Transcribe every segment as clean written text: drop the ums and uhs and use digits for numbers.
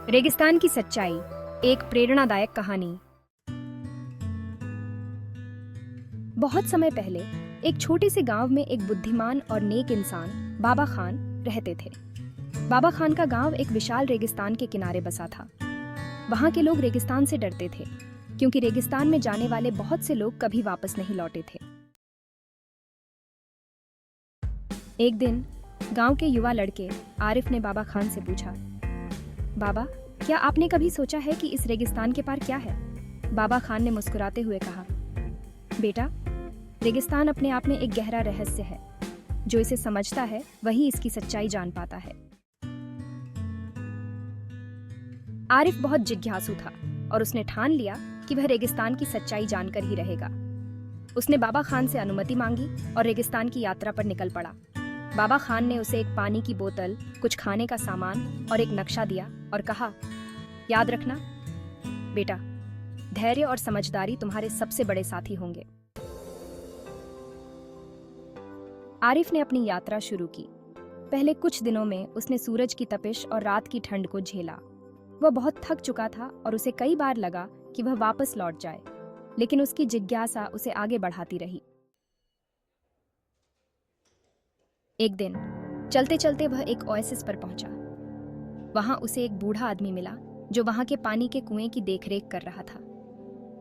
रेगिस्तान की सच्चाई, एक प्रेरणादायक कहानी। बहुत समय पहले एक छोटे से गांव में एक बुद्धिमान और नेक इंसान बाबा खान रहते थे। बाबा खान का गांव एक विशाल रेगिस्तान के किनारे बसा था। वहां के लोग रेगिस्तान से डरते थे क्योंकि रेगिस्तान में जाने वाले बहुत से लोग कभी वापस नहीं लौटे थे। एक दिन गांव के युवा लड़के आरिफ ने बाबा खान से पूछा, बाबा, क्या आपने कभी सोचा है कि इस रेगिस्तान के पार क्या है? बाबा खान ने मुस्कुराते हुए कहा, बेटा, रेगिस्तान अपने आप में एक गहरा रहस्य है। जो इसे समझता है वही इसकी सच्चाई जान पाता है। आरिफ बहुत जिज्ञासु था और उसने ठान लिया कि वह रेगिस्तान की सच्चाई जानकर ही रहेगा। उसने बाबा खान से अनुमति मांगी और रेगिस्तान की यात्रा पर निकल पड़ा। बाबा खान ने उसे एक पानी की बोतल, कुछ खाने का सामान और एक नक्शा दिया और कहा, याद रखना बेटा, धैर्य और समझदारी तुम्हारे सबसे बड़े साथी होंगे। आरिफ ने अपनी यात्रा शुरू की। पहले कुछ दिनों में उसने सूरज की तपिश और रात की ठंड को झेला। वह बहुत थक चुका था और उसे कई बार लगा कि वह वापस लौट जाए, लेकिन उसकी जिज्ञासा उसे आगे बढ़ाती रही। एक दिन चलते चलते वह एक ओएसिस पर पहुंचा। वहां उसे एक बूढ़ा आदमी मिला जो वहां के पानी के कुएं की देखरेख कर रहा था।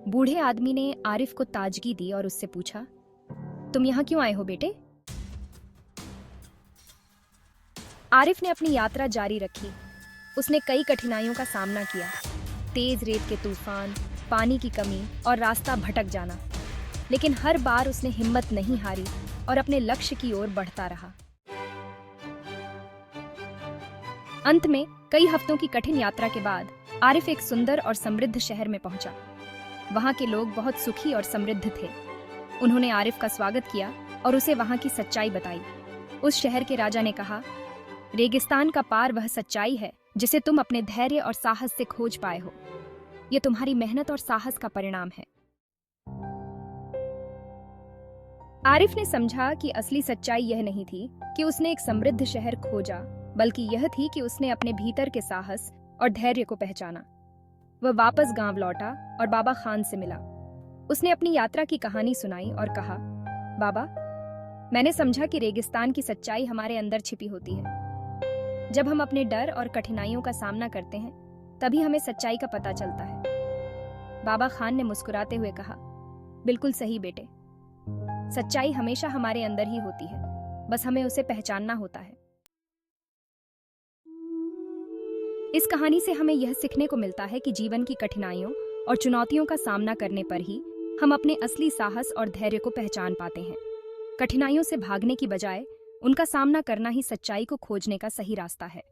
बूढ़े आदमी ने आरिफ को ताजगी दी और उससे पूछा, तुम यहां क्यों आए हो बेटे? आरिफ ने अपनी यात्रा जारी रखी। उसने कई कठिनाइयों का सामना किया, तेज रेत के तूफान, पानी की कमी और रास्ता भटक जाना, लेकिन हर बार उसने हिम्मत नहीं हारी और अपने लक्ष्य की ओर बढ़ता रहा। अंत में कई हफ्तों की कठिन यात्रा के बाद आरिफ एक सुंदर और समृद्ध शहर में पहुंचा। वहां के लोग बहुत सुखी और समृद्ध थे। उन्होंने आरिफ का स्वागत किया और उसे वहां की सच्चाई बताई। उस शहर के राजा ने कहा, रेगिस्तान का पार वह सच्चाई है जिसे तुम अपने धैर्य और साहस से खोज पाए हो। यह तुम्हारी मेहनत और साहस का परिणाम है। आरिफ ने समझा कि असली सच्चाई यह नहीं थी कि उसने एक समृद्ध शहर खोजा, बल्कि यह थी कि उसने अपने भीतर के साहस और धैर्य को पहचाना। वह वापस गांव लौटा और बाबा खान से मिला। उसने अपनी यात्रा की कहानी सुनाई और कहा, बाबा, मैंने समझा कि रेगिस्तान की सच्चाई हमारे अंदर छिपी होती है। जब हम अपने डर और कठिनाइयों का सामना करते हैं, तभी हमें सच्चाई का पता चलता है। बाबा खान ने मुस्कुराते हुए कहा, बिल्कुल सही बेटे, सच्चाई हमेशा हमारे अंदर ही होती है, बस हमें उसे पहचानना होता है। इस कहानी से हमें यह सीखने को मिलता है कि जीवन की कठिनाइयों और चुनौतियों का सामना करने पर ही हम अपने असली साहस और धैर्य को पहचान पाते हैं। कठिनाइयों से भागने की बजाय उनका सामना करना ही सच्चाई को खोजने का सही रास्ता है।